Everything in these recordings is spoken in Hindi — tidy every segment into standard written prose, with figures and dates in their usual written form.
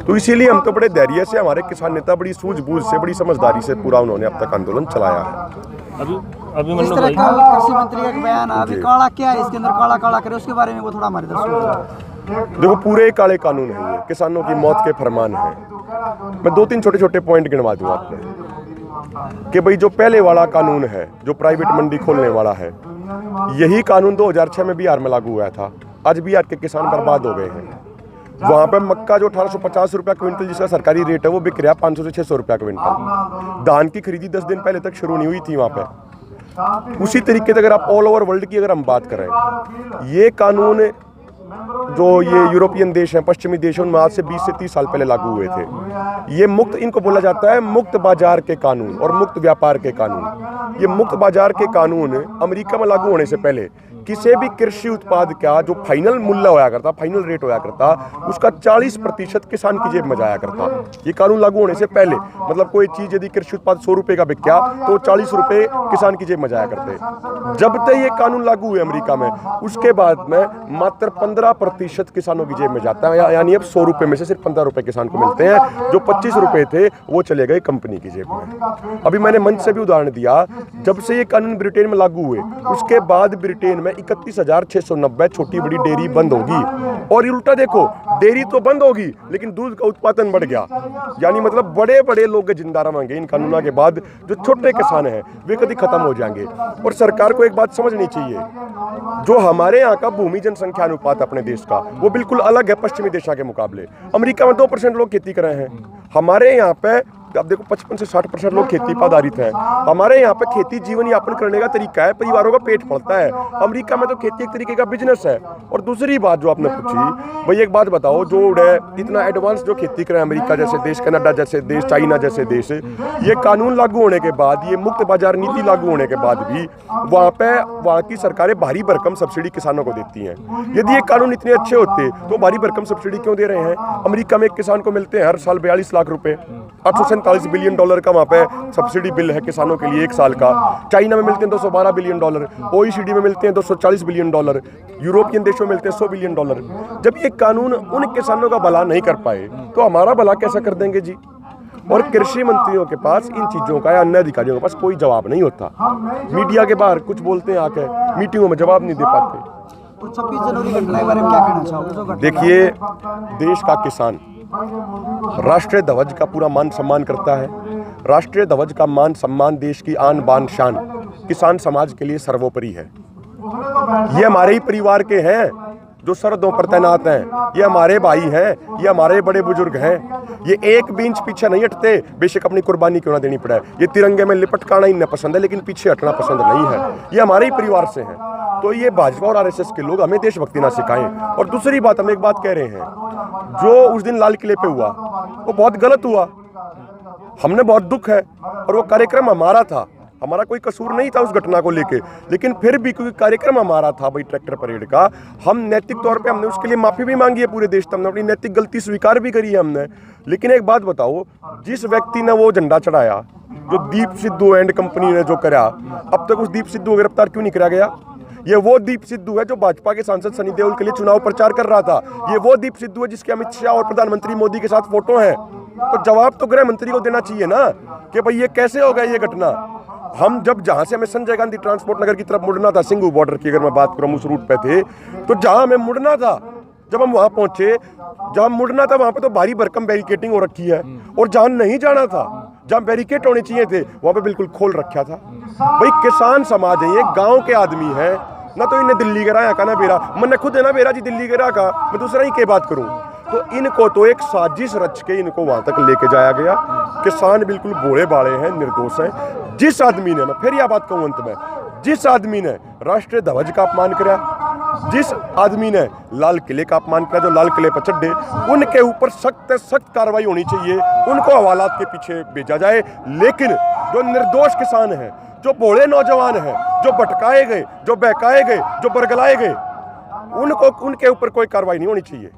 तो इसीलिए हम तो बड़े धैर्य से, हमारे किसान नेता बड़ी सूझबूझ से, बड़ी समझदारी से पूरा उन्होंने अब तक आंदोलन चलाया है। इस तरह का कृषि मंत्री का बयान अभी काला क्या है, इसके अंदर काला काला करे, उसके बारे में वो थोड़ा हमारे दर्शकों। देखो, पूरे काले कानून है, ये किसानों की मौत के फरमान है। मैं 2-3 छोटे छोटे पॉइंट गिनवा दूं आपको कि भाई जो पहले वाला कानून है, जो प्राइवेट मंडी खोलने वाला है, यही कानून 2006 में बिहार में लागू हुआ था। आज बिहार के किसान बर्बाद हो गए हैं। वहाँ पे मक्का जो 1850 रुपया क्विंटल जिसका सरकारी रेट है, वो बिक रहा 500 से 600 रुपया क्विंटल। धान की खरीदी 10 दिन पहले तक शुरू नहीं हुई थी वहाँ पे। उसी तरीके से अगर आप ऑल ओवर वर्ल्ड की अगर हम बात करें, ये कानून जो ये यूरोपियन देश हैं, पश्चिमी देश हैं, उनमें आज से 20 से 30 साल पहले लागू हुए थे। ये मुक्त, इनको बोला जाता है मुक्त बाजार के कानून और मुक्त व्यापार के कानून। ये मुक्त बाजार के कानून अमेरिका में लागू होने से पहले किसी भी कृषि उत्पाद का जो फाइनल मूल्य होया करता, फाइनल रेट होया करता, उसका 40% किसान की जेब में जाया करता। ये कानून लागू होने से पहले, मतलब कोई चीज यदि कृषि उत्पाद 100 रुपए का बिक गया तो 40 रुपए किसान की जेब में जाया करते। जब तक ये कानून लागू हुए अमेरिका में, उसके बाद में मात्र 15% किसानों की जेब में जाता है। यानी अब 100 रुपए में से सिर्फ 15 रुपए किसान को मिलते हैं। जो 25 रुपए थे वो चले गए कंपनी की जेब में। अभी मैंने मंच से भी उदाहरण दिया, जब से ये कानून ब्रिटेन में लागू हुए, उसके बाद ब्रिटेन में 31,690 छोटी बड़ी डेयरी बंद होगी। और ये उल्टा देखो, डेयरी तो बंद होगी लेकिन दूध का उत्पादन बढ़ गया। यानी मतलब बड़े बड़े लोग जिंदा रहेंगे इन कानूनों के बाद। जो छोटे किसान हैं वे कभी खत्म हो जाएंगे। और सरकार को एक बात समझनी चाहिए, जो हमारे यहाँ का भूमि जनसंख्या अनुपात अपने देश का, वो बिल्कुल अलग है पश्चिमी देशों के मुकाबले। अमेरिका में 2% लोग खेती कर रहे हैं। हमारे यहाँ पे अब देखो 55 से 60% लोग खेती पर आधारित हैं। हमारे यहाँ पे खेती जीवन यापन करने का तरीका है, परिवारों का पेट पलता है। अमेरिका में तो खेती एक तरीके का बिजनेस है। और दूसरी बात जो आपने पूछी, भाई एक बात बताओ, जो इतना एडवांस जो खेती कर रहे हैं अमेरिका जैसे देश, कनाडा जैसे देश, चाइना जैसे देश, ये कानून लागू होने के बाद, ये मुक्त बाजार नीति लागू होने के बाद भी वहाँ की सरकारें भारी भरकम सब्सिडी किसानों को देती हैं। यदि ये कानून इतने अच्छे होते तो भारी भरकम सब्सिडी क्यों दे रहे हैं? अमेरिका में एक किसान को मिलते हैं हर साल 42 लाख रुपए, 847 बिलियन डॉलर का वहाँ पे सब्सिडी बिल है किसानों के लिए 1 साल का। चाइना में मिलते हैं 212 बिलियन डॉलर, OECD में मिलते हैं 240 बिलियन डॉलर, यूरोपियन देशों में मिलते हैं 100 बिलियन डॉलर। जब ये कानून उन किसानों का भला नहीं कर पाए तो हमारा भला कैसा कर देंगे जी? और कृषि मंत्रियों के पास इन चीजों का या अन्य अधिकारियों के पास कोई जवाब नहीं होता। मीडिया के बाहर कुछ बोलते हैं, आके मीटिंगों में जवाब नहीं दे पाते। तो 26 जनवरी घटना के बारे में क्या कहना चाहोगे? देखिए, देश का किसान राष्ट्रीय ध्वज का पूरा मान सम्मान करता है। राष्ट्रीय ध्वज का मान सम्मान, देश की आन बान शान किसान समाज के लिए सर्वोपरि है। ये हमारे ही परिवार के हैं जो सरहदों पर तैनात हैं। ये हमारे भाई हैं, ये हमारे बड़े बुजुर्ग हैं। ये एक भी इंच पीछे नहीं हटते, बेशक अपनी कुर्बानी क्यों ना देनी पड़े। ये तिरंगे में लिपट करना इन्हें पसंद है, लेकिन पीछे हटना पसंद नहीं है। ये हमारे ही परिवार से हैं। तो ये भाजपा और RSS के लोग हमें देशभक्ति ना सिखाएं। और दूसरी बात, हम एक बात कह रहे हैं, जो उस दिन लाल किले पे हुआ वो बहुत गलत हुआ, हमने बहुत दुख है। और वो कार्यक्रम हमारा था, हमारा कोई कसूर नहीं था उस घटना को लेके, लेकिन फिर भी क्योंकि कार्यक्रम हमारा था भाई ट्रैक्टर परेड का, हम नैतिक तौर पे हमने उसके लिए माफी भी मांगी है पूरे देश तक, हमने अपनी नैतिक गलती स्वीकार भी करी है हमने। लेकिन एक बात बताओ, जिस व्यक्ति ने वो झंडा चढ़ाया, जो दीप सिद्धू एंड कंपनी ने जो करा, अब तक उस दीप सिद्धू को गिरफ्तार क्यों नहीं करा गया? ये वो दीप सिद्धू है जो भाजपा के सांसद सनी देओल के लिए चुनाव प्रचार कर रहा था। ये वो दीप सिद्धू है जिसके अमित शाह और प्रधानमंत्री मोदी के साथ फोटो है। तो जवाब तो गृह मंत्री को देना चाहिए ना कि भाई ये कैसे हो गया ये घटना। हम जब जहां से हमें संजय गांधी ट्रांसपोर्ट नगर की तरफ मुड़ना था, सिंघू बॉर्डर की अगर मैं बात करूं, उस रूट पे थे, तो जहां हमें मुड़ना था, जब हम वहां पहुंचे, जहां मुड़ना था वहां पे तो भारी भरकम बैरिकेटिंग हो रखी है। और जहां नहीं जाना था, जहां बैरिकेड होने चाहिए थे, वहां पे बिल्कुल खोल रखा था। भाई किसान समाज है, ये गाँव के आदमी है ना, तो इन्हें दिल्ली के रहा का ना बेरा, मैंने खुद है ना बेरा जी दिल्ली के रहा का, मैं दूसरा ही के बात करूं। तो इनको तो एक साजिश रच के इनको वहां तक लेके जाया गया। किसान बिल्कुल भोले बाले हैं, निर्दोष हैं। जिस आदमी ने, मैं फिर यह बात कहूं अंत में, जिस आदमी ने राष्ट्रीय ध्वज का अपमान किया, जिस आदमी ने लाल किले का अपमान किया, जो लाल किले पर चढ़े, उनके ऊपर सख्त सख्त कार्रवाई होनी चाहिए, उनको हवालात के पीछे भेजा जाए। लेकिन जो निर्दोष किसान हैं, जो भोले नौजवान हैं, जो भटकाए गए, जो बहकाए गए, जो बरगलाए गए, उनके ऊपर कोई कार्रवाई नहीं होनी चाहिए।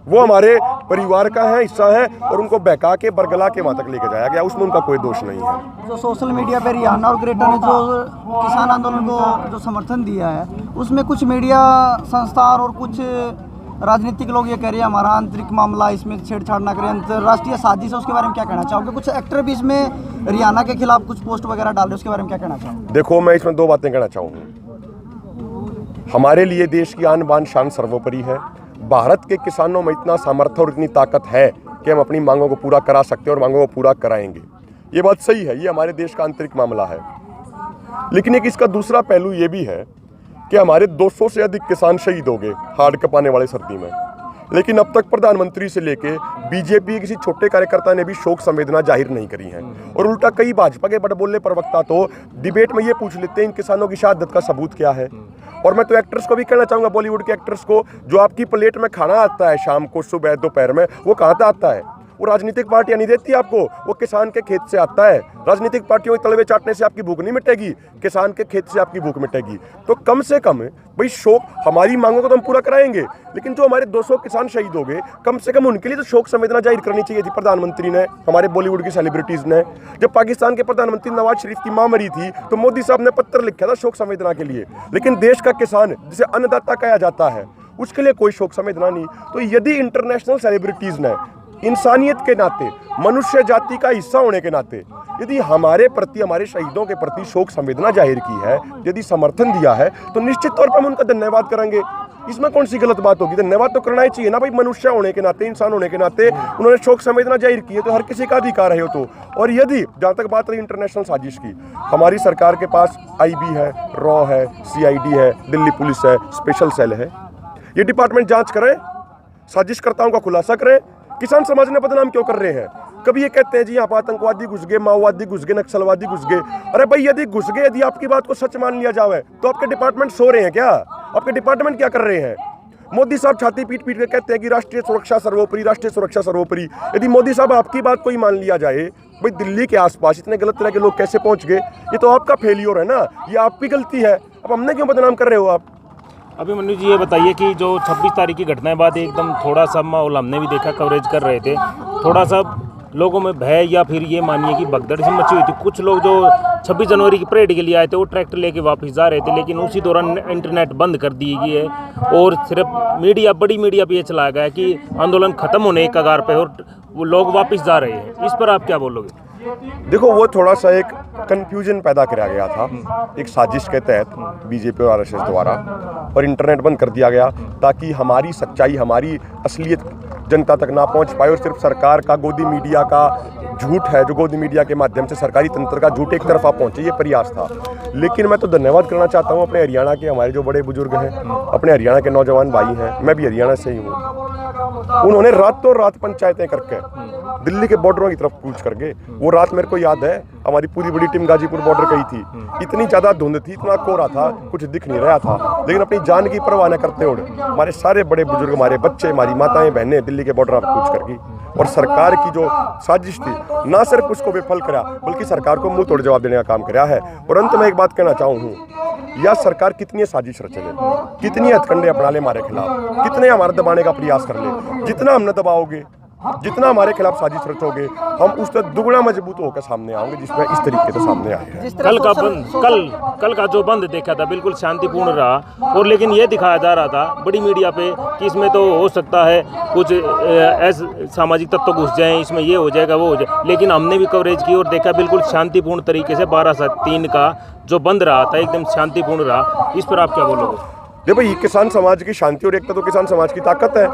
वो हमारे परिवार का है, हिस्सा है, और उनको बहका के बरगला के वहां तक लेके जाया गया, उसमें उनका कोई दोष नहीं है। जो सोशल मीडिया पर रिहाना और ग्रेटा ने जो किसान आंदोलन को जो समर्थन दिया है, उसमें कुछ मीडिया संस्थान और कुछ राजनीतिक लोग ये कह रहे हैं हमारा आंतरिक मामला, इसमें छेड़छाड़ ना करें, अंतर्राष्ट्रीय साजिश है, उसके बारे में क्या कहना चाहोगे? कुछ एक्टर भी इसमें रियाना के खिलाफ कुछ पोस्ट वगैरह डाल रहे हैं, उसके बारे में क्या कहना चाहोगे? देखो, मैं इसमें दो बातें कहना चाहूँगा। हमारे लिए देश की आन बान शान सर्वोपरि है। भारत के किसानों में इतना सामर्थ्य और इतनी ताकत है कि हम अपनी मांगों को पूरा करा सकते हैं और मांगों को पूरा कराएंगे। ये बात सही है, ये हमारे देश का आंतरिक मामला है। लेकिन एक इसका दूसरा पहलू ये भी है कि हमारे 200 से अधिक किसान शहीद हो गए हाड़ कपाने वाले सर्दी में, लेकिन अब तक प्रधानमंत्री से लेके बीजेपी के किसी छोटे कार्यकर्ता ने भी शोक संवेदना जाहिर नहीं करी है। और उल्टा कई भाजपा के बड़े बोले प्रवक्ता तो डिबेट में ये पूछ लेते हैं इन किसानों की शहादत का सबूत क्या है। और मैं तो एक्टर्स को भी कहना चाहूँगा, बॉलीवुड के एक्टर्स को, जो आपकी प्लेट में खाना आता है शाम को, सुबह, दोपहर में, वो कहाँ से आता है? वो राजनीतिक पार्टियां नहीं देती आपको, वो किसान के खेत से आता है। राजनीतिक पार्टियों के तलवे चाटने से आपकी भूख नहीं मिटेगी, किसान के खेत से आपकी भूख मिटेगी। तो कम से कम भाई शोक, हमारी मांगों को तो हम पूरा कराएंगे, लेकिन जो हमारे 200 किसान शहीद हो गए, कम से कम उनके लिए तो शोक संवेदना जाहिर करनी चाहिए थी प्रधानमंत्री ने, हमारे बॉलीवुड की सेलिब्रिटीज ने। जब पाकिस्तान के प्रधानमंत्री नवाज शरीफ की मां मरी थी तो मोदी साहब ने पत्र लिखा था शोक संवेदना के लिए, लेकिन देश का किसान जिसे अन्नदाता कहा जाता है उसके लिए कोई शोक संवेदना नहीं। तो यदि इंटरनेशनल सेलिब्रिटीज ने इंसानियत के नाते, मनुष्य जाति का हिस्सा होने के नाते, यदि हमारे प्रति, हमारे शहीदों के प्रति शोक संवेदना जाहिर की है, यदि समर्थन दिया है, तो निश्चित तौर पर हम उनका धन्यवाद करेंगे। इसमें कौन सी गलत बात होगी? धन्यवाद तो करना ही चाहिए ना भाई। मनुष्य होने के नाते, इंसान होने के नाते उन्होंने शोक संवेदना जाहिर की है, तो हर किसी का अधिकार है। तो और यदि जहाँ तक बात रही इंटरनेशनल साजिश की, हमारी सरकार के पास IB है, रॉ है, CID है, दिल्ली पुलिस है, स्पेशल सेल है। ये डिपार्टमेंट जांच करें, साजिशकर्ताओं का खुलासा करें। किसान समाज ने बदनाम क्यों कर रहे हैं? कभी ये कहते हैं जी यहाँ पर आतंकवादी घुस गए, माओवादी घुस गए, नक्सलवादी घुस गए। अरे भाई, यदि घुस गए, यदि आपकी बात को सच मान लिया जाए, तो आपके डिपार्टमेंट सो रहे हैं क्या? आपके डिपार्टमेंट क्या कर रहे हैं? मोदी साहब छाती पीट पीट के कहते हैं कि राष्ट्रीय सुरक्षा सर्वोपरि, राष्ट्रीय सुरक्षा सर्वोपरि। यदि मोदी साहब आपकी बात को ही मान लिया जाए, भाई दिल्ली के आसपास इतने गलत तरह के लोग कैसे पहुंच गए? ये तो आपका फेलियर है ना, ये आपकी गलती है। अब हमने क्यों बदनाम कर रहे हो आप? अभिमन्यु जी, ये बताइए कि जो 26 तारीख की घटना बाद एकदम थोड़ा सा माहौल हमने भी देखा, कवरेज कर रहे थे, थोड़ा सा लोगों में भय या फिर ये मानिए कि भगदड़ सी मची हुई थी। कुछ लोग जो 26 जनवरी की परेड के लिए आए थे वो ट्रैक्टर लेके वापस जा रहे थे, लेकिन उसी दौरान इंटरनेट बंद कर दी गई है और सिर्फ मीडिया, बड़ी मीडिया पे ये चलाया गया कि आंदोलन खत्म होने के कगार पे और वो लोग वापस जा रहे हैं। इस पर आप क्या बोलोगे? देखो, वो थोड़ा सा एक कंफ्यूजन पैदा कराया गया था एक साजिश के तहत बीजेपी और RSS द्वारा, और इंटरनेट बंद कर दिया गया ताकि हमारी सच्चाई, हमारी असलियत जनता तक ना पहुंच पाए। और सिर्फ सरकार का, गोदी मीडिया का झूठ है, जो गोदी मीडिया के माध्यम से सरकारी तंत्र का झूठ एक तरफा पहुंचे, ये प्रयास था। लेकिन मैं तो धन्यवाद करना चाहता हूं अपने हरियाणा के, हमारे जो बड़े बुजुर्ग हैं, अपने हरियाणा के नौजवान भाई हैं, मैं भी हरियाणा से ही हूँ। उन्होंने रातों रात पंचायतें करके दिल्ली के बॉर्डरों की तरफ कूच करके, वो रात मेरे को याद है, हमारी पूरी बड़ी टीम गाजीपुर बॉर्डर गई थी। इतनी ज़्यादा धुंध थी, इतना कोहरा था, कुछ दिख नहीं रहा था, लेकिन अपनी जान की परवाह न करते हुए हमारे सारे बड़े बुजुर्ग, हमारे बच्चे, हमारी माताएं, बहनें दिल्ली के बॉर्डर पर कूच कर गई। और सरकार की जो साजिश थी, ना सिर्फ उसको विफल करा, बल्कि सरकार को मुंह तोड़ जवाब देने का काम कराया है। और अंत में एक बात कहना चाहूँ, यह सरकार कितनी साजिश रचे ले, कितनी हथकंडे अपना ले हमारे खिलाफ, कितने हमारे दबाने का प्रयास कर ले, जितना हम न दबाओगे, जितना हमारे खिलाफ साजिश रचोगे, हम उस पर दुगना मजबूत होकर सामने आएंगे, जिसमें इस तरीके से सामने आए हैं। कल का जो बंद देखा था बिल्कुल शांतिपूर्ण रहा, और लेकिन ये दिखाया जा रहा था बड़ी मीडिया पे कि इसमें तो हो सकता है कुछ ऐसे सामाजिक तत्व घुस जाएं, इसमें ये हो जाएगा, वो हो जाए, लेकिन हमने भी कवरेज की और देखा बिल्कुल शांतिपूर्ण तरीके से 12 से 3 का जो बंद रहा था एकदम शांतिपूर्ण रहा। इस पर आप क्या बोलोगे? देखो, ये किसान समाज की शांति और एकता तो किसान समाज की ताकत है,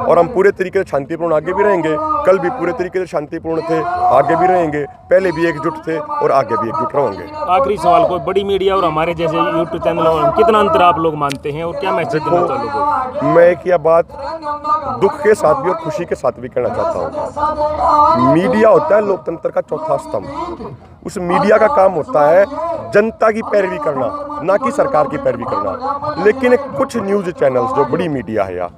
और हम पूरे तरीके से शांतिपूर्ण आगे भी रहेंगे। कल भी पूरे तरीके से शांतिपूर्ण थे, आगे भी रहेंगे, पहले भी एकजुट थे और आगे भी एकजुट रहेंगे। आखिरी सवाल, कोई बड़ी मीडिया और हमारे जैसे यूट्यूब चैनलों में कितना अंतर आप लोग मानते हैं और क्या मैसेज देना चाहोगे? मैं एक यह बात दुख के साथ भी और खुशी के साथ भी कहना चाहता हूँ, मीडिया होता है लोकतंत्र का चौथा स्तंभ। उस मीडिया का काम होता है जनता की पैरवी करना, ना कि सरकार की पैरवी करना। लेकिन कुछ न्यूज़ चैनल्स जो बड़ी मीडिया है,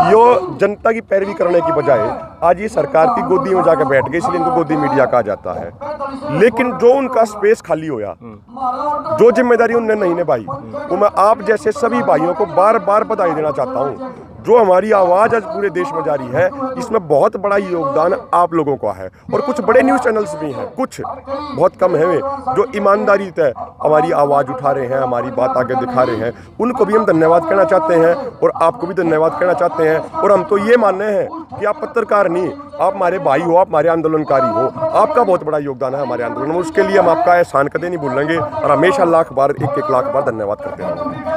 यो जनता की पैरवी करने की बजाय आज ये सरकार की गोदी में जाकर बैठ गए, इसलिए इनको गोदी मीडिया कहा जाता है। लेकिन जो उनका स्पेस खाली होया, जो जिम्मेदारी उनने नहीं निभाई, वो मैं आप जैसे सभी भाइयों को बार बार बधाई देना चाहता हूँ। जो हमारी आवाज़ आज पूरे देश में जारी है, इसमें बहुत बड़ा योगदान आप लोगों का है। और कुछ बड़े न्यूज़ चैनल्स भी हैं, कुछ बहुत कम हैं वे, जो ईमानदारी से हमारी आवाज़ उठा रहे हैं, हमारी बात आगे दिखा रहे हैं। उनको भी हम धन्यवाद कहना चाहते हैं और आपको भी धन्यवाद कहना चाहते हैं। और हम तो ये मानते हैं कि आप पत्रकार नहीं, आप हमारे भाई हो, आप हमारे आंदोलनकारी हो, आपका बहुत बड़ा योगदान है हमारे आंदोलन में। उसके लिए हम आपका एहसान कदे नहीं भूलेंगे और हमेशा लाख बार, एक लाख बार धन्यवाद करते हैं।